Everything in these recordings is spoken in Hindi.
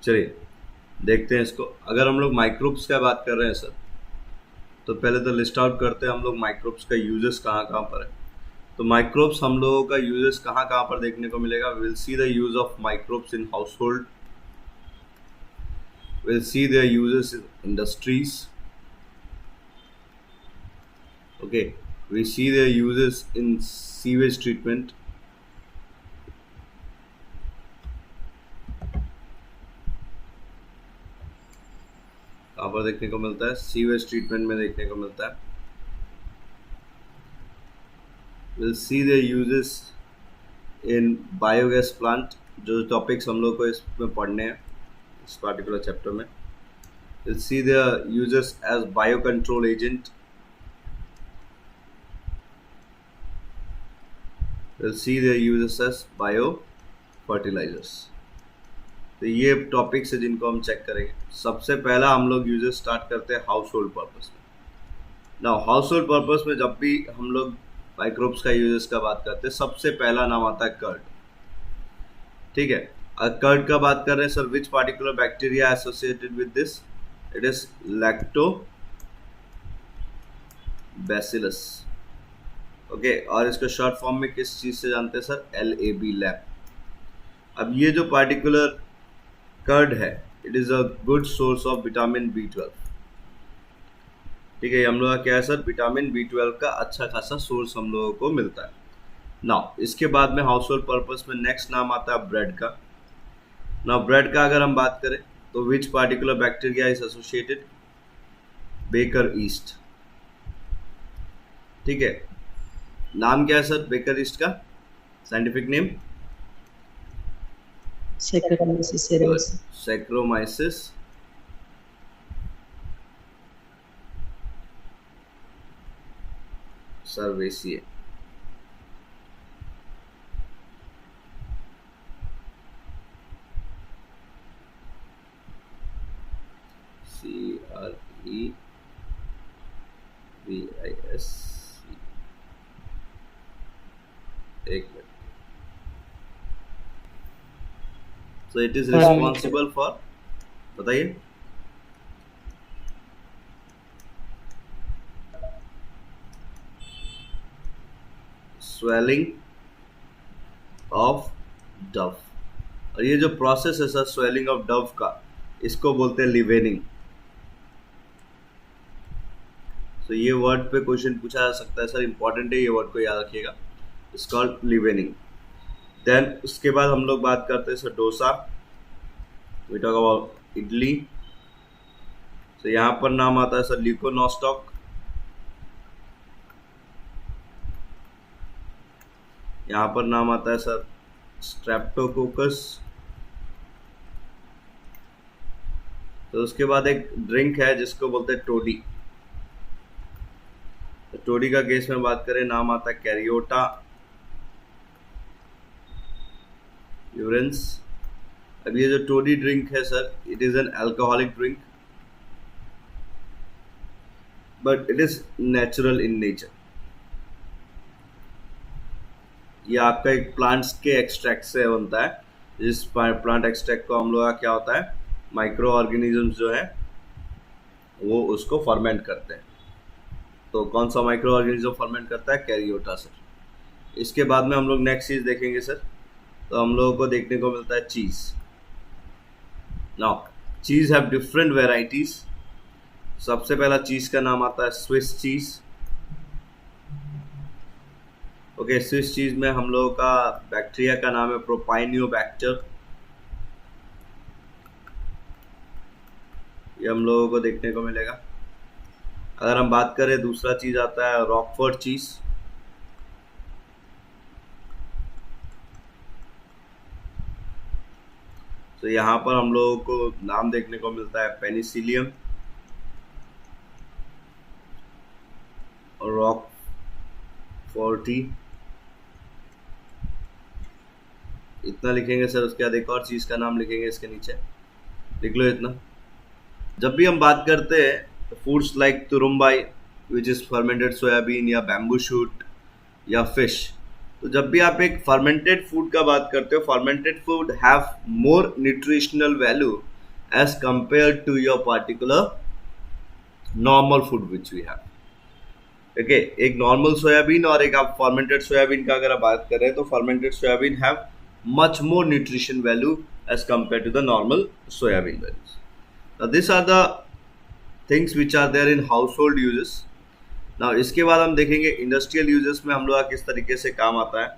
चलिए देखते हैं इसको। अगर हम लोग माइक्रोब्स का बात कर रहे हैं सर, तो पहले तो लिस्ट आउट करते हैं हम लोग माइक्रोब्स का यूजेस कहाँ कहाँ पर है। तो माइक्रोब्स हम लोगों का यूजेस कहाँ कहाँ पर देखने को मिलेगा। Will see the use of microbes in house hold, will see the uses in industries, okay, we see their uses in sewage treatment, कहाँ पर देखने को मिलता है, सीवेज ट्रीटमेंट में देखने को मिलता है। Will see their uses in biogas plant, जो टॉपिक्स हम लोग को इसमें पढ़ने हैं इस पार्टिकुलर चैप्टर में। Will see their uses as bio control agent, will see their uses as bio fertilisers. तो ये टॉपिक्स है जिनको हम चेक करेंगे। सबसे पहला हम लोग यूजेस स्टार्ट करते हैं हाउस होल्ड पर्पस में। नाउ हाउस होल्ड पर्पस में जब भी हम लोग माइक्रोब्स का यूजेस का बात करते हैं, सबसे पहला नाम आता है कर्ड। ठीक है, कर्ड का बात कर रहे हैं sir, which particular bacteria associated with this, it is lacto bacillus. Okay, और इसको शॉर्ट फॉर्म में किस चीज से जानते हैं सर, LAB, लैब। अब ये जो पार्टिकुलर कर्ड है, it is a good source of vitamin B12। ठीक है, हम लोग का क्या है सर, विटामिन B12 का अच्छा खासा सोर्स हम लोगों को मिलता है। नाउ इसके बाद में हाउस होल्ड पर्पस में नेक्स्ट नाम आता है ब्रेड का। नाउ ब्रेड का अगर हम बात करें तो which particular bacteria is associated, baker yeast. ठीक है, नाम क्या है सर बेकर ईस्ट का, scientific name Saccharomyces cerevisiae. CREVIS, एक minute. So it is responsible for, बताइए, स्वेलिंग ऑफ डव। और ये जो प्रोसेस है सर स्वेलिंग ऑफ डव का, इसको बोलते हैं लिवेनिंग। तो ये वर्ड पे क्वेश्चन पूछा जा सकता है सर, इंपॉर्टेंट है, ये वर्ड को याद रखिएगा, इट्स कॉल्ड लिवेनिंग। देन उसके बाद हम लोग बात करते हैं sir dosa, we talk about idli. तो यहाँ पर नाम आता है सर ल्यूकोनोस्टॉक, यहाँ पर नाम आता है सर स्ट्रेप्टोकोकस। तो उसके बाद एक ड्रिंक है जिसको बोलते हैं टोडी। तो टोडी का केस में बात करें, नाम आता है कैरियोटा यूरेंस। अब ये जो टोडी ड्रिंक है sir, it is an alcoholic drink but it is natural in nature. ये आपका एक प्लांट्स के एक्सट्रैक्ट से बनता है, जिस प्लांट एक्सट्रैक्ट को हम लोग का क्या होता है, माइक्रो ऑर्गेनिजम्स जो है वो उसको फर्मेंट करते हैं। तो कौन सा माइक्रो ऑर्गेनिज्म फर्मेंट करता है, कैरियोटा सर। इसके बाद में हम लोग नेक्स्ट चीज देखेंगे सर, तो हम लोगों को देखने को मिलता है चीज। नाउ चीज हैव डिफरेंट वेराइटीज। सबसे पहला चीज का नाम आता है Swiss cheese. Okay, Swiss cheese में हम लोगों का बैक्टीरिया का नाम है प्रोपाइनियोबैक्टर, ये हम लोगों को देखने को मिलेगा। अगर हम बात करें, दूसरा चीज आता है रॉकफोर्ड चीज। तो यहाँ पर हम लोगों को नाम देखने को मिलता है पेनिसिलियम और रॉकफोर्टी, इतना लिखेंगे सर। उसके बाद एक और चीज का नाम लिखेंगे इसके नीचे, लिख लो इतना। जब भी हम बात करते हैं foods like tungrymbai which is fermented soybean या बैम्बू शूट या फिश, तो जब भी आप एक फर्मेंटेड फूड का बात करते हो, fermented food have more nutritional value as compared to your particular normal food which we have. Okay, एक नॉर्मल सोयाबीन और एक आप फर्मेंटेड सोयाबीन का अगर आप बात कर रहे हैं तो fermented soybean have much more nutrition value as compared to the normal soybean values. Now these are the things which are there in household uses. Now इसके बाद हम देखेंगे इंडस्ट्रियल यूजेस में हम लोग का किस तरीके से काम आता है.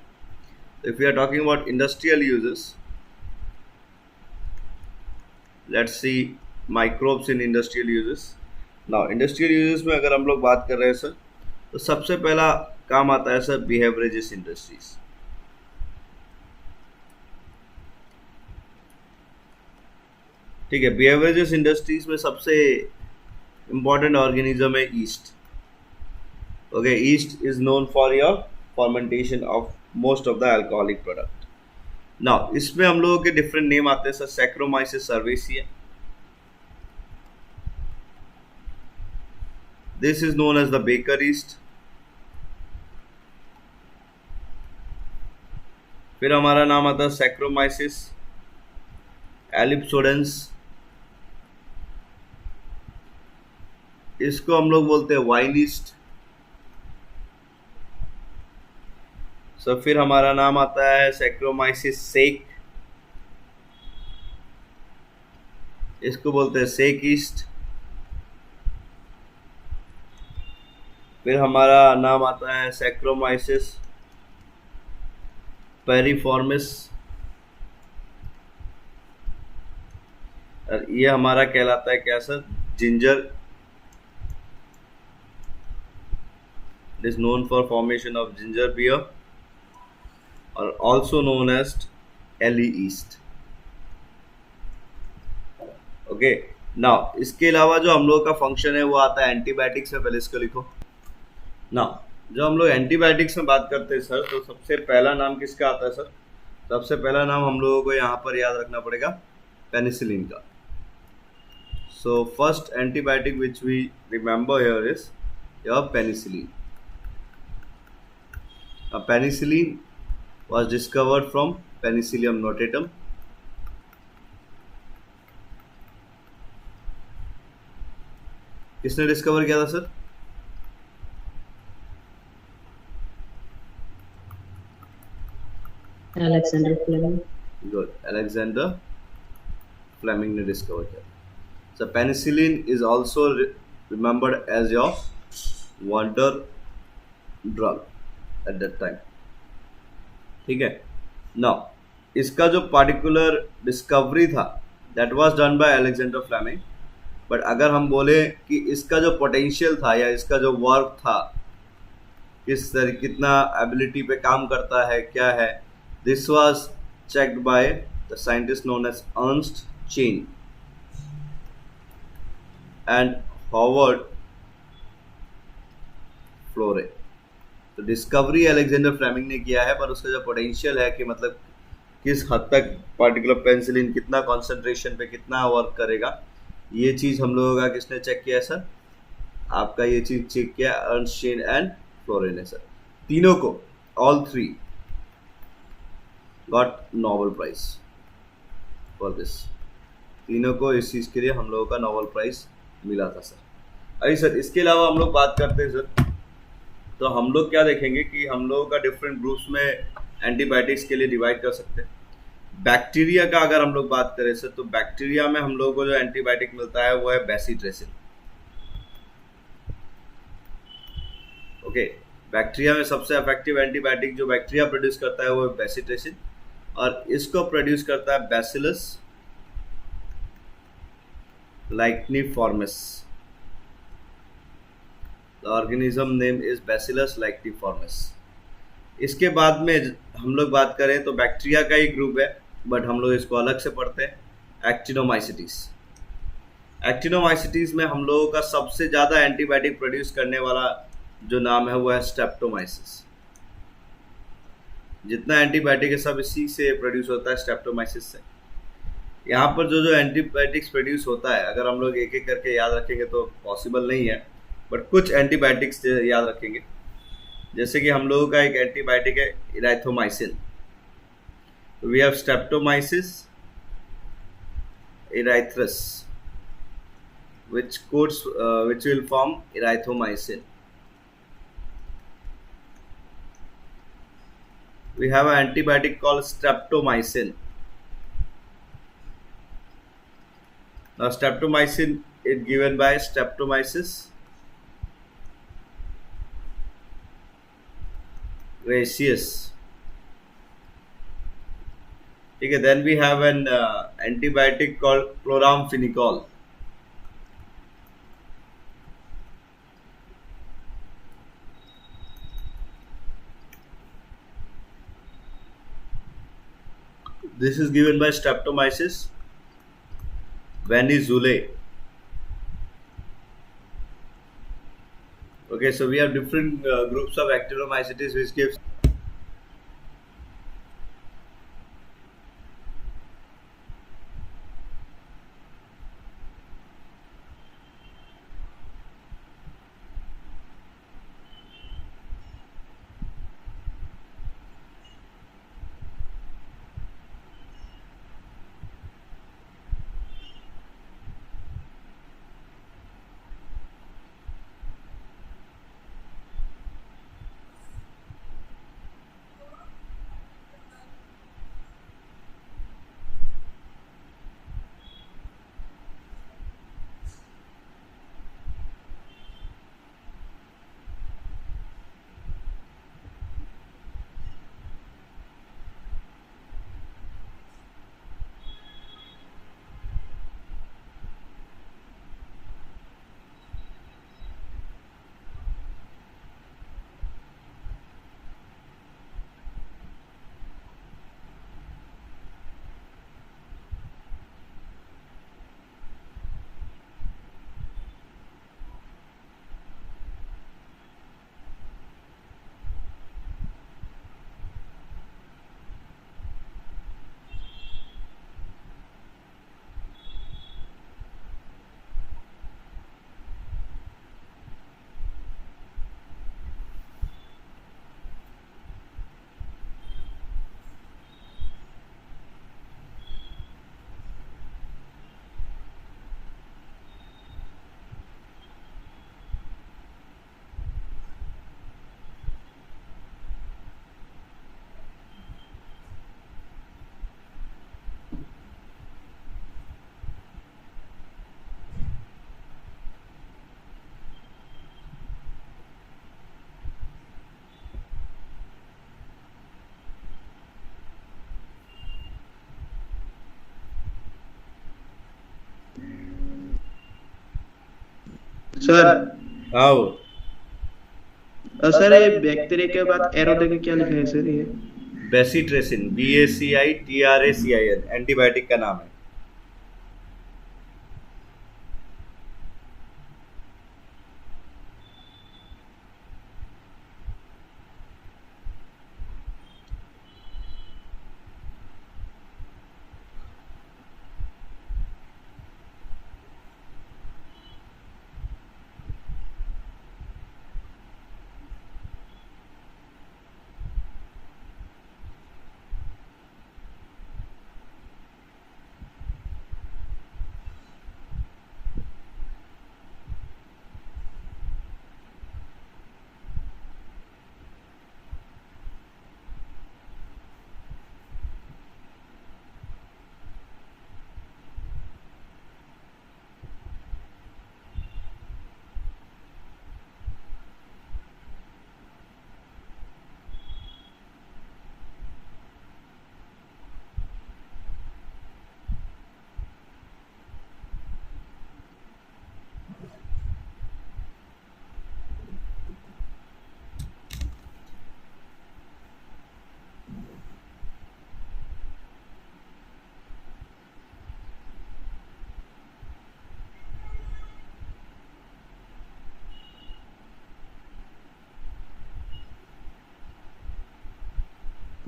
If we are talking about industrial uses, let's see microbes in industrial uses. Now industrial uses में अगर हम लोग बात कर रहे हैं सर, तो सबसे पहला काम आता है सर बेवरेजेस इंडस्ट्रीज. ठीक है, बेवरेजेस इंडस्ट्रीज में सबसे इंपॉर्टेंट ऑर्गेनिज्म है yeast. Okay, yeast is known for your fermentation of most of the alcoholic product. Now इसमें हम लोगों के डिफरेंट नेम आते हैं sir. Saccharomyces cerevisiae, this is known as the baker yeast. फिर हमारा नाम आता है सैक्रोमाइसिस एलिप्सोडेंस, इसको हम लोग बोलते हैं वाइन ईस्ट. सो फिर हमारा नाम आता है सैक्रोमाइसिस सेक, इसको बोलते हैं सेक ईस्ट. फिर हमारा नाम आता है सैक्रोमाइसिस पेरिफॉर्मिस, और ये हमारा कहलाता है क्या sir, ginger. It is known for formation of ginger beer or also known as LE yeast. Okay, now इसके अलावा जो हम लोग का फंक्शन है वो आता है एंटीबायोटिक्स में. पहले इसको लिखो. Now जो हम लोग एंटीबायोटिक्स में बात करते हैं सर, तो सबसे पहला नाम किसका आता है सर? सबसे पहला नाम हम लोगों को यहाँ पर याद रखना पड़ेगा पेनिसिलिन का. So first antibiotic which we remember here is your penicillin. Penicillin was discovered from Penicillium notatum. किसने डिस्कवर किया था sir? Alexander Fleming. Good, Alexander Fleming ने डिस्कवर किया. So penicillin is also remembered as your wonder drug at that time. ठीक है. Now इसका जो particular discovery था that was done by Alexander Fleming. But अगर हम बोले कि इसका जो पोटेंशियल था या इसका जो वर्क था, किस तरह कितना एबिलिटी पे काम करता है, क्या है, this was checked by the scientist known as Ernst Chain and Howard Florey. तो डिस्कवरी अलेक्जेंडर फ्लेमिंग ने किया है, पर उसका जो पोटेंशियल है कि मतलब किस हद तक पार्टिकुलर पेनिसिलिन कितना कॉन्सेंट्रेशन पे कितना वर्क करेगा, ये चीज़ हम लोगों का किसने चेक किया सर? आपका ये चीज़ चेक किया अर्नस्ट चेन एंड फ्लोरे ने सर. तीनों को, all three got Nobel prize for this. तीनों को इस चीज़ के लिए हम लोगों का नोबेल प्राइज मिला था सर. अरे सर इसके अलावा हम लोग बात करते हैं सर, तो हम लोग क्या देखेंगे कि हम लोगों का डिफरेंट ग्रुप्स में एंटीबायोटिक्स के लिए डिवाइड कर सकते हैं. बैक्टीरिया का अगर हम लोग बात करें सर, तो बैक्टीरिया में हम लोगों को जो एंटीबायोटिक मिलता है वो है बेसिट्रेसिन. ओके, बैक्टीरिया में सबसे इफेक्टिव एंटीबायोटिक जो बैक्टीरिया प्रोड्यूस करता है वो है बेसिट्रेसिन, और इसको प्रोड्यूस करता है Bacillus licheniformis. The organism name is Bacillus licheniformis. इसके बाद में हम लोग बात करें तो बैक्टीरिया का ही ग्रुप है, बट हम लोग इसको अलग से पढ़ते हैं, एक्टिनोमाइसिटीज. एक्टिनोमाइसिटीज में हम लोगों का सबसे ज़्यादा एंटीबायोटिक प्रोड्यूस करने वाला जो नाम है वो है स्ट्रेप्टोमाइसिस. जितना एंटीबायोटिक है सब इसी से प्रोड्यूस होता है, स्ट्रेप्टोमाइसिस से. यहाँ पर जो जो एंटीबायोटिक्स प्रोड्यूस होता है, अगर हम लोग एक एक करके याद रखेंगे तो पॉसिबल नहीं है, बट कुछ एंटीबायोटिक्स याद रखेंगे. जैसे कि हम लोगों का एक एंटीबायोटिक है erythromycin. We have Streptomyces erythrus, which will form erythromycin. We have an antibiotic called streptomycin. Now, streptomycin is given by Streptomyces raceus. Okay, then we have an antibiotic called chloramphenicol. This is given by Streptomyces vaniculae. Okay, so we have different groups of actinomycetes which gives. Sir आओ सर ये बैक्टीरिया के बाद एरो देके क्या लिखा है सर ये? बेसिट्रेसिन, BACITRACIN एंटीबायोटिक का नाम है।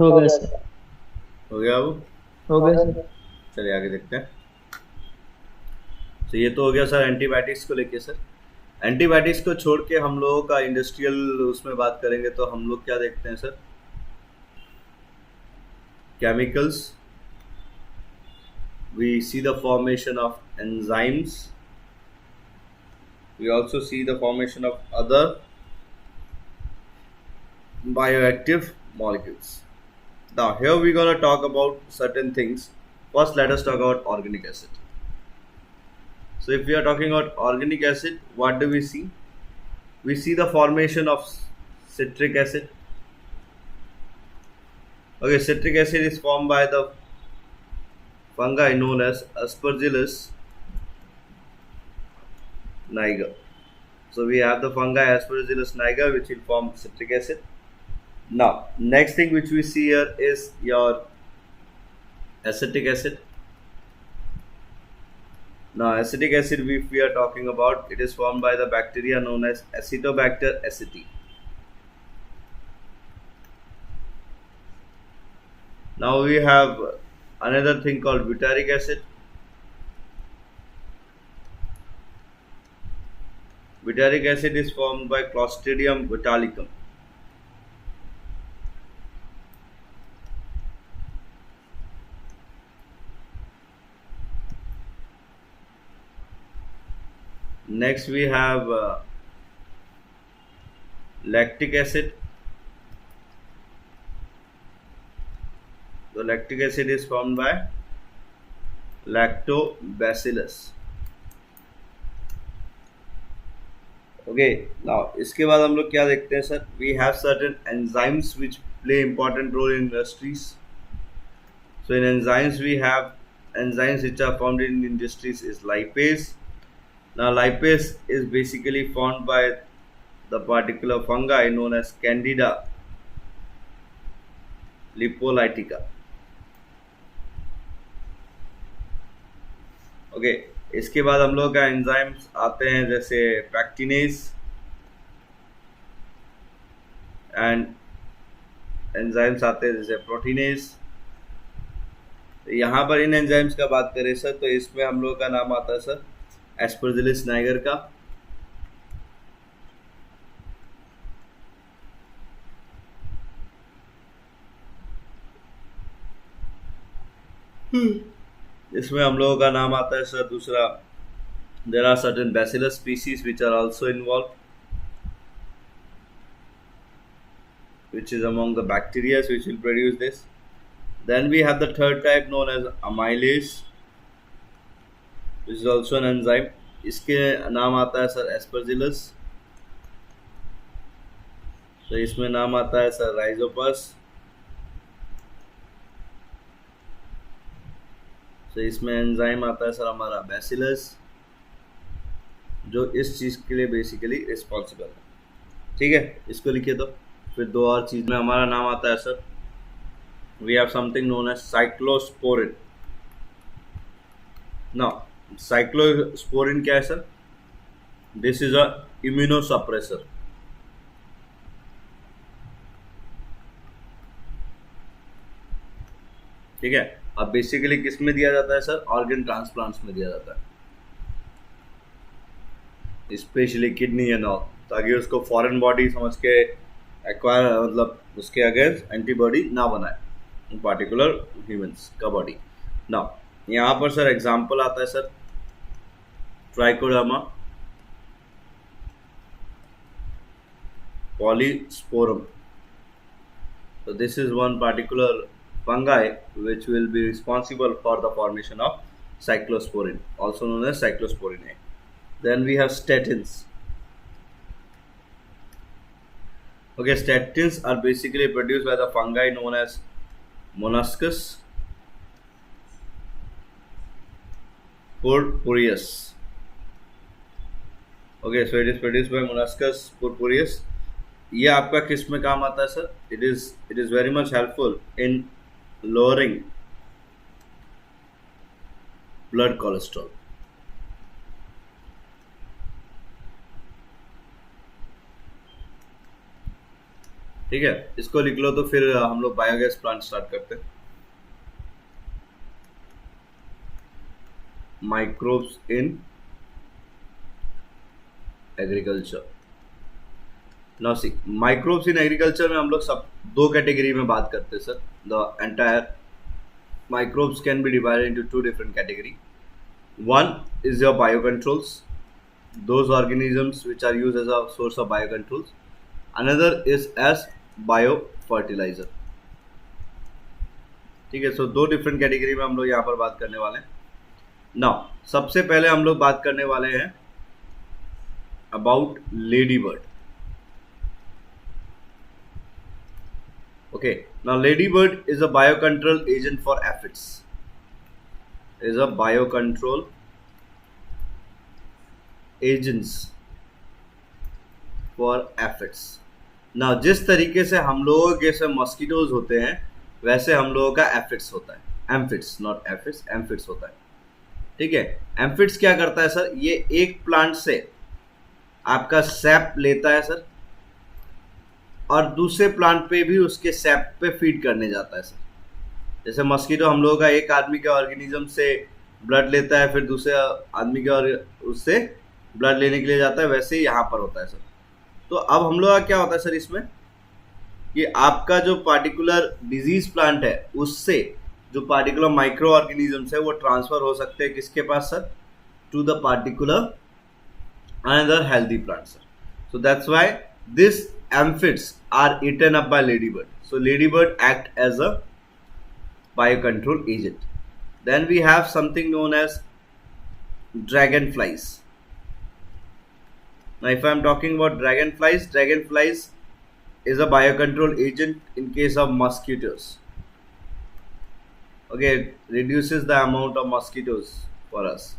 हो गया सर। हो गया वो? हो गया सर। चलिए आगे देखते हैं। तो ये तो हो गया सर एंटीबायोटिक्स को लेके। सर एंटीबायोटिक्स को छोड़ के हम लोगों का इंडस्ट्रियल उसमें बात करेंगे तो हम लोग क्या देखते हैं sir? we see the formation of enzymes. We also see the formation of other bioactive molecules. Now here we're going to talk about certain things. First, let us talk about organic acid. So if we are talking about organic acid, what do we see? We see the formation of citric acid. Okay, citric acid is formed by the fungi known as Aspergillus niger. So we have the fungi Aspergillus niger which will form citric acid. Now, next thing which we see here is your acetic acid. Now, acetic acid, if we are talking about, it is formed by the bacteria known as Acetobacter aceti. Now we have another thing called butyric acid. Butyric acid is formed by Clostridium botulicum. Next we have lactic acid. The lactic acid is formed by Lactobacillus. Okay, now इसके बाद हम लोग क्या देखते हैं sir? We have certain enzymes which play important role in industries. So in enzymes we have enzymes which are formed in industries is lipase. Now lipase is basically formed by the particular fungi known as Candida lipolytica. Okay, इसके बाद हम लोग का एंजाइम्स आते हैं जैसे पैक्टिनेज एंड एंजाइम्स आते हैं जैसे प्रोटीनेज. यहाँ पर इन एंजाइम्स का बात करें सर तो इसमें हम लोग का नाम आता है सर एस्परजिलस नाइगर का. इसमें हम लोगों का नाम आता है सर दूसरा there are certain bacillus species which are also involved, which is among the bacteria which will produce this. Then we have the third type known as amylase, which is also an enzyme. इसके नाम आता है सर एस्परजिलस. तो इसमें नाम आता है सर राइजोपस. तो इसमें एंजाइम आता है सर हमारा बैसिलस जो इस चीज़ के लिए बेसिकली रिस्पॉन्सिबल है. ठीक है, इसको लिखिए. तो फिर दो और चीज़ में हमारा नाम आता है sir we have something known as cyclosporin. Now cyclosporin क्या है sir? This is a immunosuppressor. ठीक है, अब बेसिकली किस में दिया जाता है सर? ऑर्गन ट्रांसप्लांट्स में दिया जाता है, स्पेशली किडनी एंड ऑल, ताकि उसको फॉरेन बॉडी समझ के एक्वायर मतलब उसके अगेंस्ट एंटीबॉडी ना बनाए पार्टिकुलर ह्यूमंस का बॉडी. ना यहाँ पर सर एग्जांपल आता है sir trichoderma polysporum. So this is one particular fungi which will be responsible for the formation of cyclosporin, also known as cyclosporin A. Then we have statins. Okay, statins are basically produced by the fungi known as Monascus purpureus. Okay, so it is produced by Monascus purpureus. ये आपका किस में काम आता है sir? It is very much helpful in lowering blood cholesterol. ठीक है, इसको लिख लो. तो फिर हम लोग बायोगैस प्लांट स्टार्ट करते हैं. Microbes in agriculture. Now see, microbes in agriculture में हम लोग सब दो कैटेगरी में बात करते हैं sir. The entire microbes can be divided into two different categories. One is your biocontrols, those organisms which are used as a source of biocontrols. Another is as biofertilizer. ठीक है, सो दो डिफरेंट कैटेगरी में हम लोग यहाँ पर बात करने वाले हैं. नाउ सबसे पहले हम लोग बात करने वाले हैं about lady bird. Okay, now ladybird is a biocontrol agent for aphids. Is a biocontrol agents for aphids. Now जिस तरीके से हम लोगों के से मस्कीटोज होते हैं वैसे हम लोगों का एफिड्स होता है. एम्फिड्स, नॉट एफिड्स, एम्फिड्स होता है. ठीक है, एम्फिड्स क्या करता है सर, ये एक प्लांट से आपका सैप लेता है सर और दूसरे प्लांट पे भी उसके सैप पे फीड करने जाता है सर. जैसे मस्कीटो हम लोगों का एक आदमी के ऑर्गेनिज्म से ब्लड लेता है फिर दूसरे आदमी के और उससे ब्लड लेने के लिए जाता है, वैसे ही यहाँ पर होता है सर. तो अब हम लोग का क्या होता है सर इसमें कि आपका जो पार्टिकुलर डिजीज प्लांट है उससे जो पार्टिकुलर माइक्रो ऑर्गेनिजम्स है वो ट्रांसफर हो सकते हैं किसके पास sir, to the particular another healthy plant sir. So that's why this aphids are eaten up by ladybird. So ladybird act as a biocontrol agent. Then we have something known as dragonflies. Now if I am talking about dragonflies, dragonflies is a biocontrol agent in case of mosquitoes. Okay, it reduces the amount of mosquitoes for us.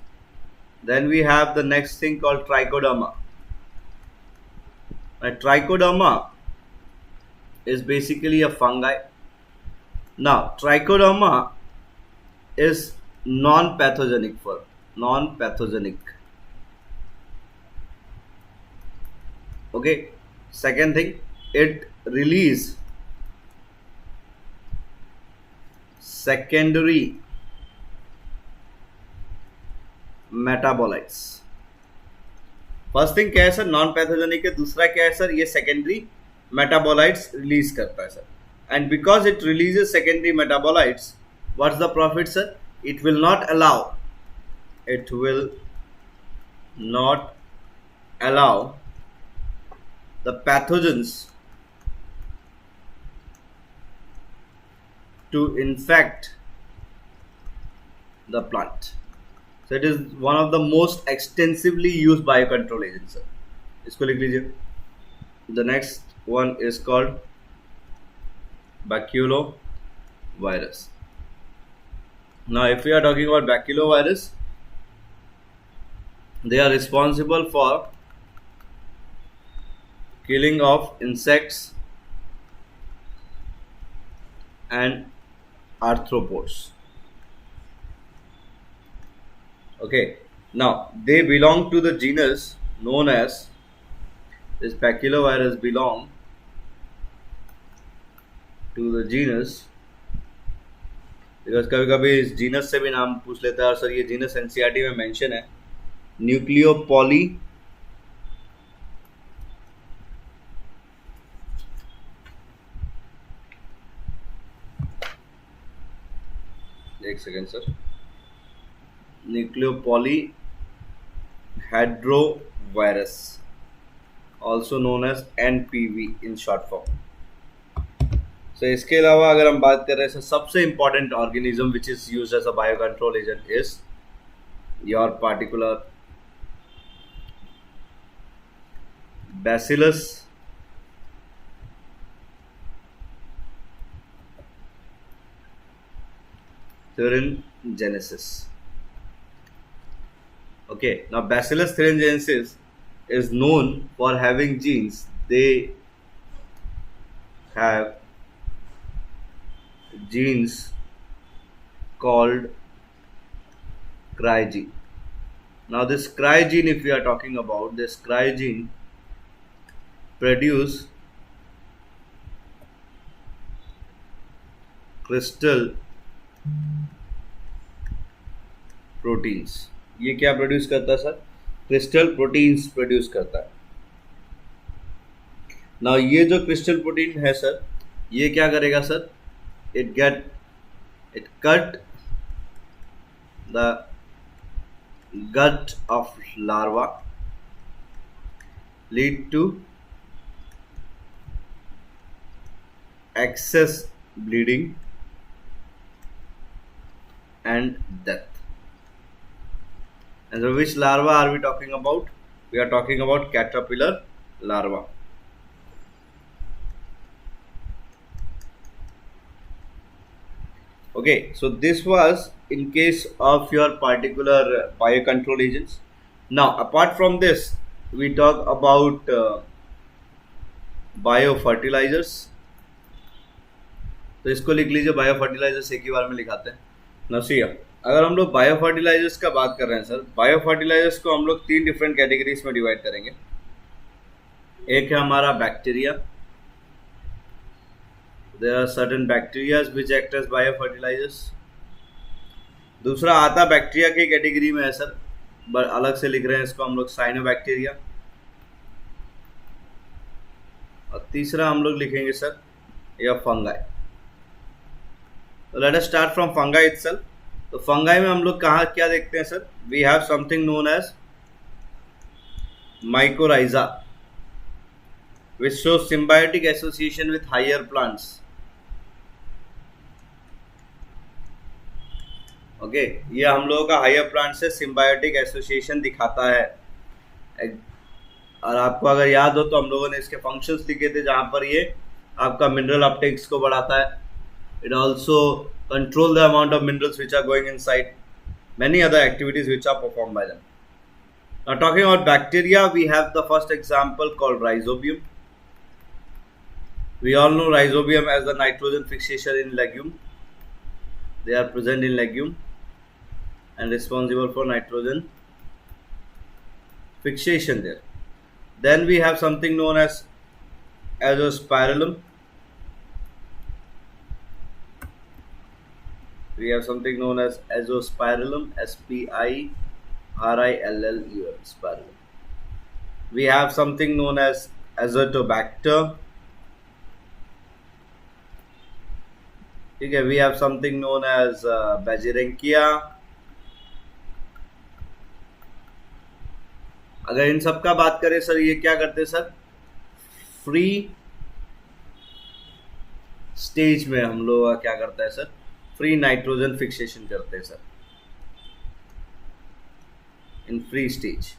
Then we have the next thing called trichoderma. Trichoderma is basically a fungi. Now, trichoderma is non-pathogenic for non-pathogenic. Okay. Second thing, it release secondary metabolites. First thing क्या है सर, नॉन पैथोजेनिक है. दूसरा क्या है सर, ये सेकेंडरी मेटाबोलाइट्स रिलीज करता है sir. And because it releases secondary metabolites, what's the profit sir, it will not allow the pathogens to infect the plant. So it is one of the most extensively used biocontrol agents sir. इसको लिख लीजिए. The next one is called baculovirus. Now if we are talking about baculovirus, they are responsible for killing of insects and arthropods. Okay, now they belong to the genus known as, this baculovirus belong to the genus, because कभी कभी इस जीनस से भी नाम पूछ लेता है और सर ये जीनस एनसीईआरटी में मेंशन है, न्यूक्लियोपॉली एक second sir, nucleopolyhedrovirus, also known as NPV in short form. So इसके अलावा अगर हम बात कर रहे हैं सबसे important organism which is used as a biocontrol agent is your particular Bacillus thuringiensis. Okay, now Bacillus thuringiensis is known for having genes. They have genes called cry gene. Now this cry gene, if we are talking about, this cry gene produce crystal proteins. ये क्या प्रोड्यूस करता है सर, क्रिस्टल प्रोटीन्स प्रोड्यूस करता है. नाउ ये जो क्रिस्टल प्रोटीन है सर, ये क्या करेगा sir, it get It cut the gut of larva, lead to excess bleeding and death. And so which larva are we talking about? We are talking about caterpillar larva. Okay, so this was in case of your particular biocontrol agents. Now, apart from this, we talk about biofertilizers. तो इसको लिख लीजिए, बायो फर्टिलाइजर्स एक ही बार में लिखाते हैं. नसिया, अगर हम लोग बायो फर्टिलाइजर्स का बात कर रहे हैं सर, बायो फर्टिलाइजर्स को हम लोग 3 डिफरेंट कैटेगरीज में डिवाइड करेंगे. एक है हमारा bacteria. There are certain bacteria which act as biofertilizers. दूसरा आता बैक्टीरिया की कैटेगरी में है सर, बट अलग से लिख रहे हैं इसको हम लोग साइनोबैक्टीरिया. और तीसरा हम लोग लिखेंगे सर या फंगाई. तो let us start from fungi itself. तो फंगाई में हम लोग कहाँ क्या देखते हैं sir? We have something known as mycorrhiza which shows symbiotic association with higher plants. Okay, ये हम लोगों का हायर प्लांट से सिम्बायोटिक एसोसिएशन दिखाता है. और आपको अगर याद हो तो हम लोगों ने इसके फंक्शंस लिखे थे, जहां पर ये आपका मिनरल अपटेक्स को बढ़ाता है. It also control the amount of minerals which are going inside. Many other activities which are perform by them. Now talking about bacteria, we have the first example called rhizobium. We all know rhizobium as the nitrogen fixation in legume. They are present in legume and responsible for nitrogen fixation there. Then we have something known as azospirillum. We have something known as azospirillum, S-P-I-R-I-L-L-U-M, spirillum. We have something known as azotobacter. ठीक है, we have something known as Beijerinckia. अगर इन सब का बात करें सर, ये क्या करते हैं सर? फ्री स्टेज में हम लोग क्या करता है सर? फ्री नाइट्रोजन फिक्सेशन करते हैं sir in free stage.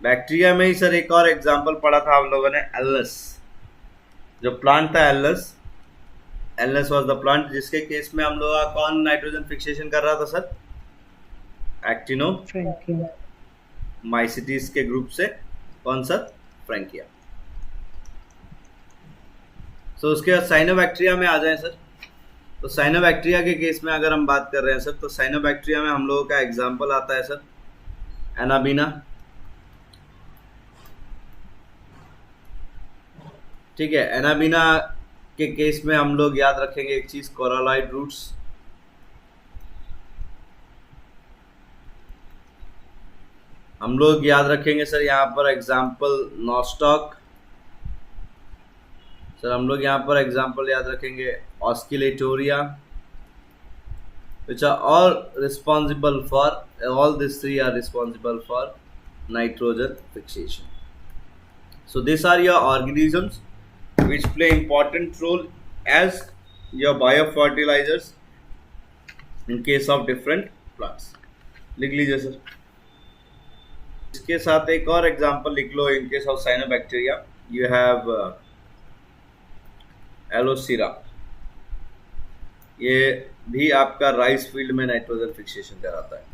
Bacteria में ही सर एक और एग्जांपल पढ़ा था हम लोगों ने, एल्नस. जो प्लांट था Alnus, Alnus was the plant जिसके केस में हम लोग कौन नाइट्रोजन फिक्सेशन कर रहा था सर? एक्टिनो माइसिटीज के ग्रुप से. कौन सा? फ्रैंकिया. सो उसके बाद साइनोबैक्टीरिया में आ जाए सर. तो साइनोबैक्टीरिया के केस में अगर हम बात कर रहे हैं सर, तो साइनोबैक्टीरिया में हम लोगों का एग्जाम्पल आता है सर एनाबीना. ठीक है, एनाबीना के केस में हम लोग याद रखेंगे एक चीज, कोरालॉइड रूट्स. हम लोग याद रखेंगे सर यहाँ पर एग्जाम्पल नॉस्टॉक. सर हम लोग यहाँ पर एग्जाम्पल याद रखेंगे ऑस्किलेटोरिया, which are all responsible for, all these three are responsible for nitrogen fixation. So these are your organisms which play important role as your biofertilizers in case of different plants. लिख लीजिए सर. इसके साथ एक और एग्जांपल लिख लो. In case of cyanobacteria you have Aulosira. ये भी आपका राइस फील्ड में नाइट्रोजन फिक्सेशन कराता है.